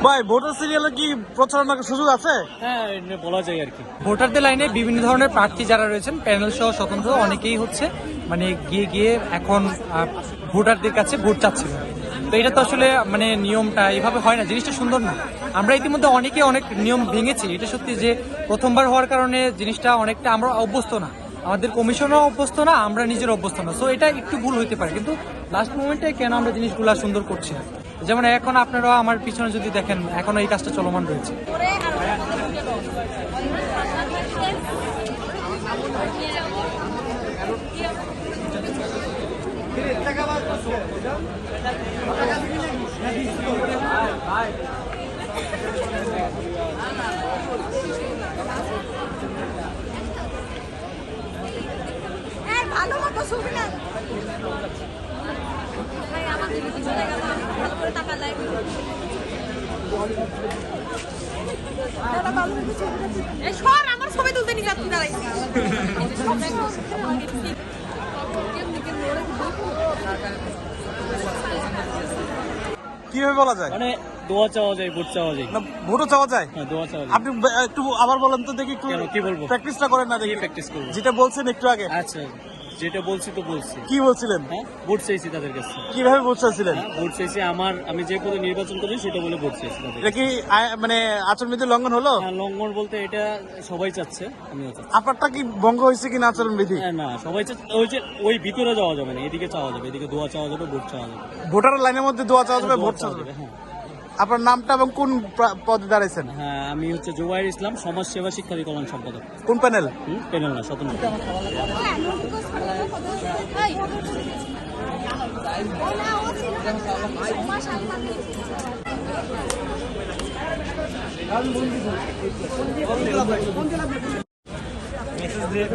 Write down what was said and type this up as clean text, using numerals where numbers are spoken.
ভাই ভোটার সিরিয়ালে কি প্রচারণার সুযোগ আছে? হ্যাঁ, বলা যায় আর কি। ভোটারদের লাইনে বিভিন্ন ধরনের প্রার্থী যারা রয়েছেন, প্যানেল সহ স্বতন্ত্র অনেকেই হচ্ছে মানে গিয়ে এখন ভোটারদের কাছে ভোট চাচ্ছিল। তো এটা তো আসলে মানে নিয়মটা এইভাবে হয় না, জিনিসটা সুন্দর না। আমরা ইতিমধ্যে অনেক নিয়ম ভেঙেছি, এটা সত্যি যে প্রথমবার হওয়ার কারণে জিনিসটা অনেকটা আমরা অভ্যস্ত না, আমাদের কমিশনও অভ্যস্ত না, আমরা নিজের অভ্যস্ত না। সো এটা একটু ভুল হইতে পারে, কিন্তু লাস্ট মোমেন্টে কেন আমরা জিনিসগুলো সুন্দর করছি না। যেমন এখন আপনারা আমার পিছনে যদি দেখেন, এখনো এই কাজটা চলমান রয়েছে। ভালো মতো ছবি না ভাই, আমাদের চলে গেল, ভালো করে টাকা লাগে। আমার ছবি তুলতে নিয়ে যাচ্ছি দাঁড়াইছি। কিভাবে বলা যায়? মানে দোয়া চাওয়া যায়, ভোট চাওয়া যায়। না, ভোটও চাওয়া যায়? হ্যাঁ, দোয়া চাওয়া যায়। আপনি একটু আবার বলেন তো দেখি, একটু কি বলবো? প্র্যাকটিসটা করেন না দেখি। প্র্যাকটিস করবো, যেটা বলছেন একটু আগে। আচ্ছা যেটা বলছি তো বলছি। কি বলছিলেন? হ্যাঁ, ভোট চাইছি তাদের কাছে। কিভাবে ভোট চাইছিলেন? ভোট চাইছি, আমি যে পদে নির্বাচন করি সেটা বলে ভোট চাইছি তাদের। এটা কি মানে আচরণবিধি লঙ্ঘন হলো? হ্যাঁ, লঙ্ঘন বলতে এটা সবাই চাচ্ছে, আমিও চাচ্ছি। আপনারটা কি ভঙ্গ হয়েছে কিনা আচরণবিধি? না, সবাই চাচ্ছে। ওই ভিতরে যাওয়া যাবে না, এদিকে চাওয়া যাবে, এদিকে দোয়া চাওয়া যাবে, ভোট চাওয়া যাবে। ভোটার লাইনের মধ্যে দোয়া চাওয়া যাবে, ভোট চাওয়া যাবে। হ্যাঁ। আপনার নামটা এবং কোন পদে দাঁড়াইছেন? হ্যাঁ, আমি হচ্ছে জুবাইর ইসলাম, সমাজ সেবা শিক্ষার্থী কল্যাণ সম্পাদক। কোন প্যানেল? প্যানেল না, স্বতন্ত্র। মেসেজ দিয়ে